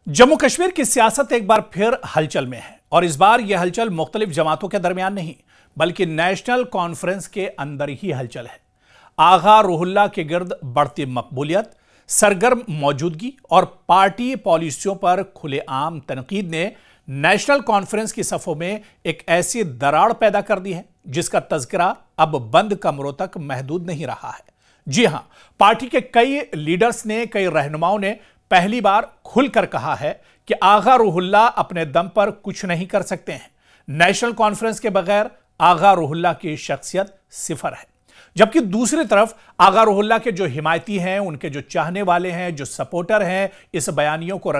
जम्मू कश्मीर की सियासत एक बार फिर हलचल में है और इस बार यह हलचल मुख्तलिफ जमातों के दरमियान नहीं बल्कि नेशनल कॉन्फ्रेंस के अंदर ही हलचल है। आगा रूहुल्लाह के गिर्द बढ़ती मकबूलियत, सरगर्म मौजूदगी और पार्टी पॉलिसियों पर खुलेआम तनकीद ने नेशनल कॉन्फ्रेंस की सफ़ों में एक ऐसी दरार पैदा कर दी है जिसका तज़किरा अब बंद कमरों तक महदूद नहीं रहा है। जी हां, पार्टी के कई लीडर्स ने, कई रहनुमाओं ने पहली बार खुलकर कहा है कि आगा रूहुल्लाह अपने दम पर कुछ नहीं कर सकते हैं। नेशनल कॉन्फ्रेंस के बगैर आगा रूहुल्लाह की शख्सियत सिफर है। जबकि दूसरी तरफ आगा रूहुल्लाह के जो हिमायती हैं, उनके जो चाहने वाले हैं, जो सपोर्टर हैं, इस बयानियों को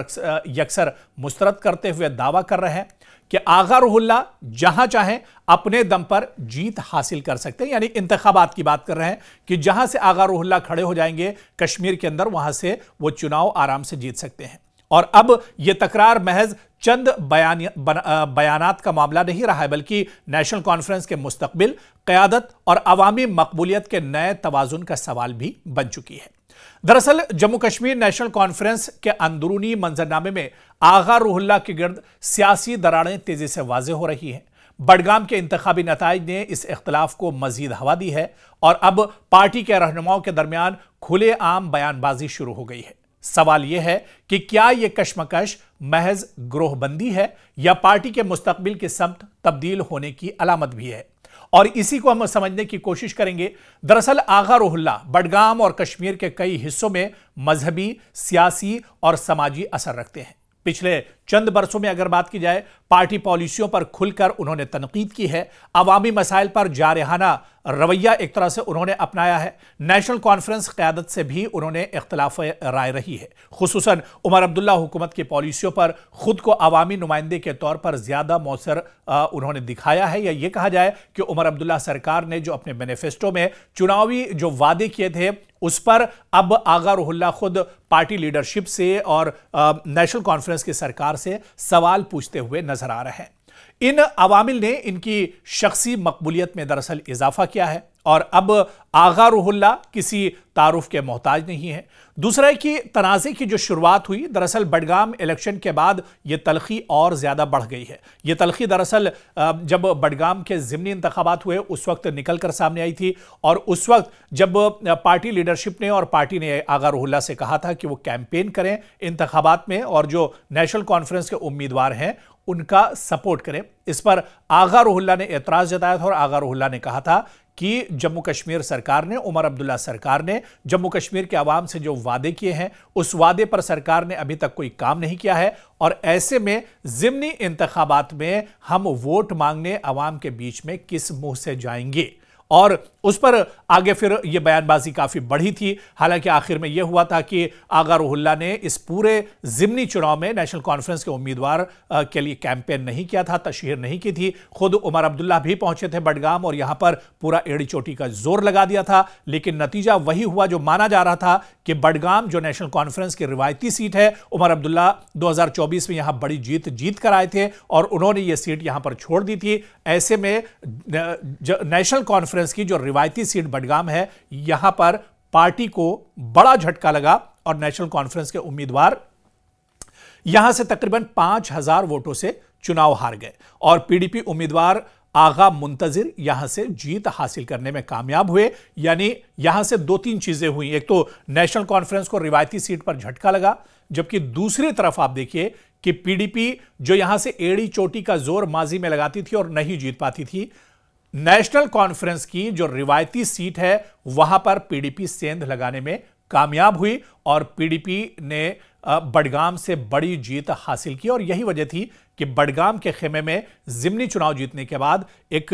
यकसर मुस्तरद करते हुए दावा कर रहे हैं कि आगा रूहुल्लाह जहां चाहें अपने दम पर जीत हासिल कर सकते हैं। यानी इंतखाबात की बात कर रहे हैं कि जहां से आगा रूहुल्लाह खड़े हो जाएंगे कश्मीर के अंदर, वहां से वो चुनाव आराम से जीत सकते हैं। और अब यह तकरार महज चंद बयानात का मामला नहीं रहा है बल्कि नेशनल कॉन्फ्रेंस के मुस्तकबिल, क़यादत और अवामी मकबूलियत के नए तवाजुन का सवाल भी बन चुकी है। दरअसल जम्मू कश्मीर नेशनल कॉन्फ्रेंस के अंदरूनी मंजरनामे में आगा रूहुल्लाह के गिर्द सियासी दरारें तेजी से वाज़ेह हो रही हैं। बडगाम के इंतखाबी नताइज ने इस इख्तलाफ को मजीद हवा दी है और अब पार्टी के रहनुमाओं के दरमियान खुलेआम बयानबाजी शुरू हो गई है। सवाल यह है कि क्या यह कश्मकश महज ग्रोहबंदी है या पार्टी के मुस्तकबिल की समत तब्दील होने की अलामत भी है, और इसी को हम समझने की कोशिश करेंगे। दरअसल आगा रूहुल्लाह बडगाम और कश्मीर के कई हिस्सों में मजहबी, सियासी और समाजी असर रखते हैं। पिछले चंद बरसों में अगर बात की जाए, पार्टी पॉलिसियों पर खुलकर उन्होंने तनकीद की है। अवामी मसाइल पर जारहाना रवैया एक तरह से उन्होंने अपनाया है। नेशनल कॉन्फ्रेंस क़यादत से भी उन्होंने इख्तिलाफ राय रही है। खुसूसन उमर अब्दुल्ला हुकूमत की पॉलिसियों पर खुद को अवामी नुमाइंदे के तौर पर ज़्यादा मौसर उन्होंने दिखाया है, या ये कहा जाए कि उमर अब्दुल्ला सरकार ने जो अपने मैनिफेस्टो में चुनावी जो वादे किए थे उस पर अब आगा रूहुल्लाह खुद पार्टी लीडरशिप से और नेशनल कॉन्फ्रेंस की सरकार से सवाल पूछते हुए नजर आ रहे हैं। इन अवामिल ने इनकी शख्सी मकबूलियत में दरअसल इजाफा किया है और अब आगा रूहुल्लाह किसी तारुफ के मोहताज नहीं है। दूसरा है कि तनाज़े की जो शुरुआत हुई, दरअसल बडगाम इलेक्शन के बाद यह तलखी और ज़्यादा बढ़ गई है। यह तलखी दरअसल जब बडगाम के ज़िमनी इंतखाबात हुए उस वक्त निकल कर सामने आई थी और उस वक्त जब पार्टी लीडरशिप ने और पार्टी ने आगा रूहुल्लाह से कहा था कि वो कैंपेन करें इंतखाबात में और जो नेशनल कॉन्फ्रेंस के उम्मीदवार हैं उनका सपोर्ट करें, इस पर आगा रूहुल्लाह ने एतराज़ जताया था और आगा रूहुल्लाह ने कहा था कि जम्मू कश्मीर सरकार ने, उमर अब्दुल्ला सरकार ने जम्मू कश्मीर के आवाम से जो वादे किए हैं उस वादे पर सरकार ने अभी तक कोई काम नहीं किया है और ऐसे में ज़िमनी इंतखाबात में हम वोट मांगने आवाम के बीच में किस मुंह से जाएंगे। और उस पर आगे फिर यह बयानबाजी काफ़ी बढ़ी थी। हालांकि आखिर में यह हुआ था कि आगा रूहुल्लाह ने इस पूरे ज़िमनी चुनाव में नेशनल कॉन्फ्रेंस के उम्मीदवार के लिए कैंपेन नहीं किया था, तशहीर नहीं की थी। खुद उमर अब्दुल्ला भी पहुंचे थे बडगाम और यहां पर पूरा एड़ी चोटी का जोर लगा दिया था, लेकिन नतीजा वही हुआ जो माना जा रहा था कि बडगाम जो नेशनल कॉन्फ्रेंस की रिवायती सीट है, उमर अब्दुल्ला 2024 में यहां बड़ी जीत कर आए थे और उन्होंने यह सीट यहां पर छोड़ दी थी। ऐसे में नेशनल कॉन्फ्रेंस की जो रिवायती सीट बडगाम है, यहां पर पार्टी को बड़ा झटका लगा और नेशनल कॉन्फ्रेंस के उम्मीदवार यहां से तकरीबन 5000 वोटों से चुनाव हार गए और पीडीपी उम्मीदवार आगा मुंतजिर यहां से जीत हासिल करने में कामयाब हुए। यानी यहां से दो तीन चीजें हुई, एक तो नेशनल कॉन्फ्रेंस को रिवायती सीट पर झटका लगा, जबकि दूसरी तरफ आप देखिए कि पीडीपी जो यहां से एड़ी चोटी का जोर माजी में लगाती थी और नहीं जीत पाती थी, नेशनल कॉन्फ्रेंस की जो रिवायती सीट है वहां पर पीडीपी सेंध लगाने में कामयाब हुई और पीडीपी ने बडगाम से बड़ी जीत हासिल की। और यही वजह थी कि बडगाम के खेमे में ज़िमनी चुनाव जीतने के बाद एक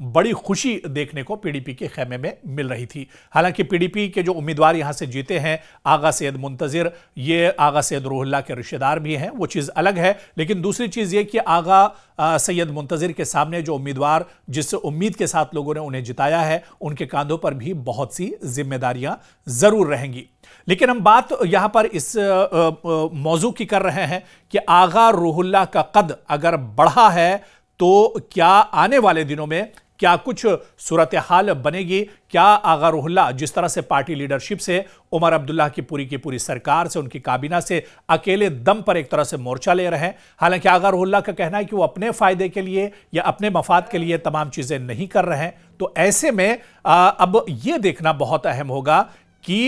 बड़ी खुशी देखने को पीडीपी के खेमे में मिल रही थी। हालांकि पीडीपी के जो उम्मीदवार यहां से जीते हैं आगा सैयद मुंतजिर, ये आगा सैयद रूहुल्लाह के रिश्तेदार भी हैं, वो चीज़ अलग है। लेकिन दूसरी चीज़ ये कि आगा सैयद मुंतजिर के सामने जो उम्मीदवार जिस उम्मीद के साथ लोगों ने उन्हें जिताया है, उनके कांधों पर भी बहुत सी जिम्मेदारियां ज़रूर रहेंगी। लेकिन हम बात यहां पर इस मौजू की कर रहे हैं कि आगा रूहुल्लाह का कद अगर बढ़ा है तो क्या आने वाले दिनों में क्या कुछ सूरत हाल बनेगी? क्या आगा रुहुल्लाह जिस तरह से पार्टी लीडरशिप से, उमर अब्दुल्ला की पूरी सरकार से, उनकी काबीना से अकेले दम पर एक तरह से मोर्चा ले रहे हैं। हालांकि आगा रुहुल्लाह का कहना है कि वो अपने फायदे के लिए या अपने मफाद के लिए तमाम चीजें नहीं कर रहे हैं। तो ऐसे में अब यह देखना बहुत अहम होगा कि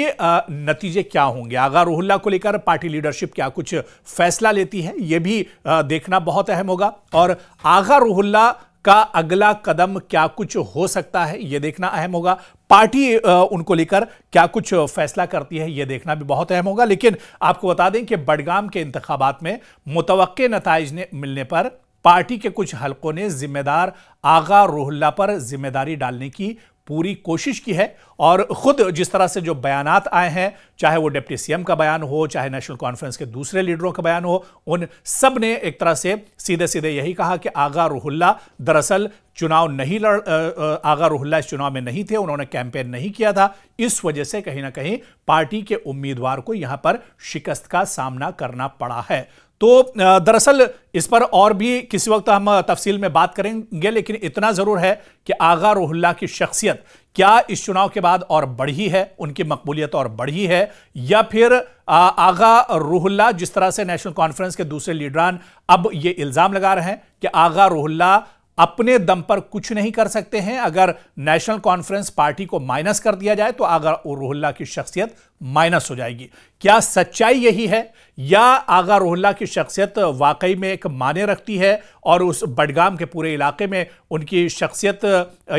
नतीजे क्या होंगे। आगा रुहुल्लाह को लेकर पार्टी लीडरशिप क्या कुछ फैसला लेती है, यह भी देखना बहुत अहम होगा। और आगा रुहुल्लाह का अगला कदम क्या कुछ हो सकता है, यह देखना अहम होगा। पार्टी उनको लेकर क्या कुछ फैसला करती है, यह देखना भी बहुत अहम होगा। लेकिन आपको बता दें कि बडगाम के इंतखाबात में मुतवक्के नताइज मिलने पर पार्टी के कुछ हलकों ने जिम्मेदार आगा रुहुल्लाह पर जिम्मेदारी डालने की पूरी कोशिश की है। और खुद जिस तरह से जो बयानात आए हैं, चाहे वो डिप्टी सीएम का बयान हो, चाहे नेशनल कॉन्फ्रेंस के दूसरे लीडरों का बयान हो, उन सब ने एक तरह से सीधे सीधे यही कहा कि आगा रुहुल्लाह दरअसल चुनाव नहीं आगा रुहुल्लाह इस चुनाव में नहीं थे, उन्होंने कैंपेन नहीं किया था। इस वजह से कहीं ना कहीं पार्टी के उम्मीदवार को यहां पर शिकस्त का सामना करना पड़ा है। तो दरअसल इस पर और भी किसी वक्त हम तफसील में बात करेंगे, लेकिन इतना जरूर है कि आगा रुहुल्लाह की शख्सियत क्या इस चुनाव के बाद और बढ़ी है, उनकी मकबूलियत और बढ़ी है, या फिर आगा रुहुल्लाह जिस तरह से नेशनल कॉन्फ्रेंस के दूसरे लीडरान अब ये इल्जाम लगा रहे हैं कि आगा रुहुल्लाह अपने दम पर कुछ नहीं कर सकते हैं, अगर नेशनल कॉन्फ्रेंस पार्टी को माइनस कर दिया जाए तो आगा रुहुल्लाह की शख्सियत माइनस हो जाएगी। क्या सच्चाई यही है, या आगा रुहुल्लाह की शख्सियत वाकई में एक माने रखती है और उस बडगाम के पूरे इलाके में उनकी शख्सियत,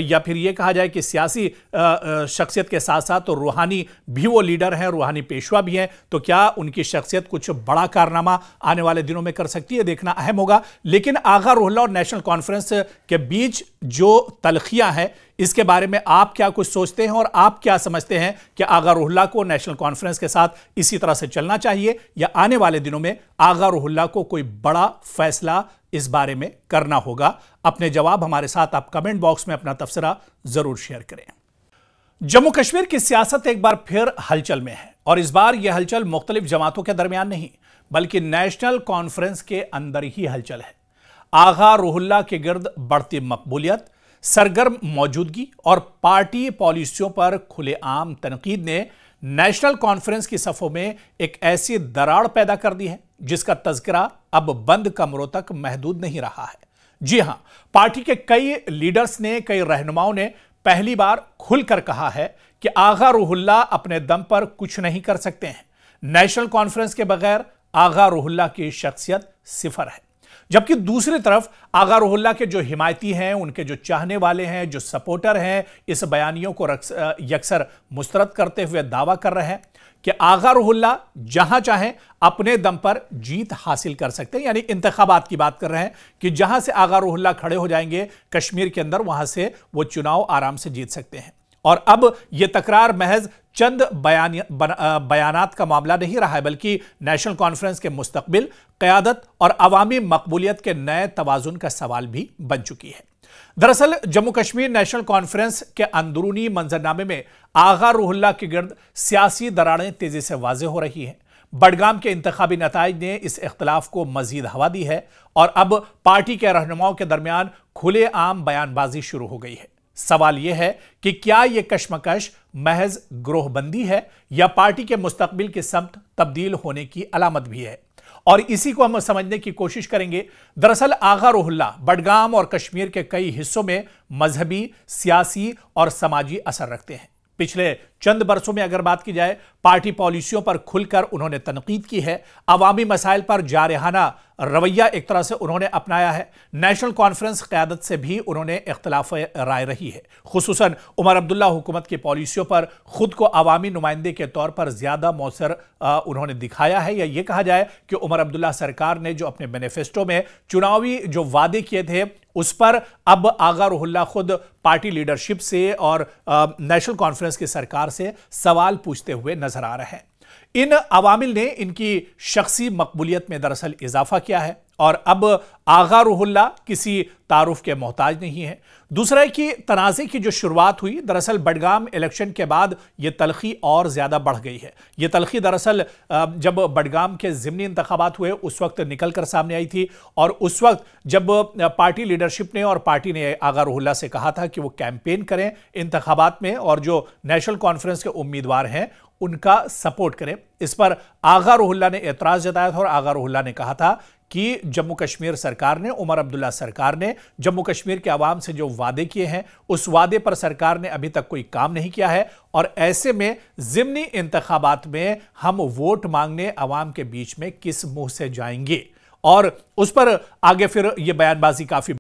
या फिर यह कहा जाए कि सियासी शख्सियत के साथ साथ तो रूहानी भी वो लीडर हैं, रूहानी पेशवा भी हैं, तो क्या उनकी शख्सियत कुछ बड़ा कारनामा आने वाले दिनों में कर सकती है, देखना अहम होगा। लेकिन आगा रुहुल्लाह और नेशनल कॉन्फ्रेंस के बीच जो तलखियां हैं, इसके बारे में आप क्या कुछ सोचते हैं और आप क्या समझते हैं कि आगा रुहुल्लाह को नेशनल कॉन्फ्रेंस के साथ इसी तरह से चलना चाहिए, या आने वाले दिनों में आगा रुहुल्लाह को कोई बड़ा फैसला इस बारे में करना होगा? अपने जवाब हमारे साथ आप कमेंट बॉक्स में अपना तबसरा जरूर शेयर करें। जम्मू कश्मीर की सियासत एक बार फिर हलचल में है, और इस बार यह हलचल मुख्तलिफ जमातों के दरमियान नहीं बल्कि नेशनल कॉन्फ्रेंस के अंदर ही हलचल है। आगा रुहुल्लाह के गिर्द बढ़ती मकबूलियत, सरगर्म मौजूदगी और पार्टी पॉलिसियों पर खुलेआम तनकीद ने नेशनल कॉन्फ्रेंस की सफों में एक ऐसी दरार पैदा कर दी है जिसका तज़किरा अब बंद कमरों तक महदूद नहीं रहा है। जी हां, पार्टी के कई लीडर्स ने, कई रहनुमाओं ने पहली बार खुलकर कहा है कि आगा रुहुल्लाह अपने दम पर कुछ नहीं कर सकते हैं। नेशनल कॉन्फ्रेंस के बगैर आगा रुहुल्लाह की शख्सियत सिफर है। जबकि दूसरी तरफ आगा रुहुल्लाह के जो हिमायती हैं, उनके जो चाहने वाले हैं, जो सपोर्टर हैं, इस बयानियों को यकसर मुस्तरद करते हुए दावा कर रहे हैं कि आगा रुहुल्लाह जहां चाहें अपने दम पर जीत हासिल कर सकते हैं। यानी इंतखाबात की बात कर रहे हैं कि जहां से आगा रुहुल्लाह खड़े हो जाएंगे कश्मीर के अंदर, वहां से वो चुनाव आराम से जीत सकते हैं। और अब यह तकरार महज चंद बयानात का मामला नहीं रहा है, बल्कि नेशनल कॉन्फ्रेंस के मुस्तकबिल, क़यादत और अवामी मकबूलियत के नए तवाजुन का सवाल भी बन चुकी है। दरअसल जम्मू कश्मीर नेशनल कॉन्फ्रेंस के अंदरूनी मंजरनामे में आगा रुहुल्लाह के गिर्द सियासी दरारें तेजी से वाज़ेह हो रही हैं। बडगाम के इंतखाबी नताइज ने इस इख्तिलाफ को मजीद हवा दी है और अब पार्टी के रहनुमाओं के दरमियान खुलेआम बयानबाजी शुरू हो गई है। सवाल यह है कि क्या यह कशमकश महज ग्रोहबंदी है या पार्टी के मुस्तकबिल की समत तब्दील होने की अलामत भी है, और इसी को हम समझने की कोशिश करेंगे। दरअसल आगा रुहुल्लाह बडगाम और कश्मीर के कई हिस्सों में मजहबी, सियासी और समाजी असर रखते हैं। पिछले चंद बरसों में अगर बात की जाए, पार्टी पॉलिसियों पर खुलकर उन्होंने तनकीद की है, अवामी मसाइल पर जारहाना रवैया एक तरह से उन्होंने अपनाया है। नेशनल कॉन्फ्रेंस क़यादत से भी उन्होंने इख्तिलाफ राय रही है, खुसूसन उमर अब्दुल्ला हुकूमत की पॉलिसियों पर खुद को अवामी नुमाइंदे के तौर पर ज्यादा मौसर उन्होंने दिखाया है। या ये कहा जाए कि उमर अब्दुल्ला सरकार ने जो अपने मैनिफेस्टो में चुनावी जो वादे किए थे, उस पर अब आगा रुहुल्लाह खुद पार्टी लीडरशिप से और नेशनल कॉन्फ्रेंस की सरकार से सवाल पूछते हुए नजर आ रहे हैं। इन अवामिल ने इनकी शख्सी मकबूलियत में दरअसल इजाफा किया है और अब आगा रूहुल्लाह किसी तारुफ के मोहताज नहीं है। दूसरा है कि तनाज़े की जो शुरुआत हुई दरअसल बडगाम इलेक्शन के बाद यह तलखी और ज़्यादा बढ़ गई है। यह तलखी दरअसल जब बडगाम के ज़िमनी इंतखाबात हुए उस वक्त निकल कर सामने आई थी और उस वक्त जब पार्टी लीडरशिप ने और पार्टी ने आगा रूहुल्लाह से कहा था कि वो कैंपेन करें इंतखाबात में और जो नेशनल कॉन्फ्रेंस के उम्मीदवार हैं उनका सपोर्ट करें, इस पर आगा रूहुल्लाह ने एतराज़ जताया था और आगा रूहुल्लाह ने कहा था कि जम्मू कश्मीर सरकार ने, उमर अब्दुल्ला सरकार ने जम्मू कश्मीर के अवाम से जो वादे किए हैं उस वादे पर सरकार ने अभी तक कोई काम नहीं किया है और ऐसे में ज़िमनी इंतखाबात में हम वोट मांगने अवाम के बीच में किस मुंह से जाएंगे। और उस पर आगे फिर यह बयानबाजी काफी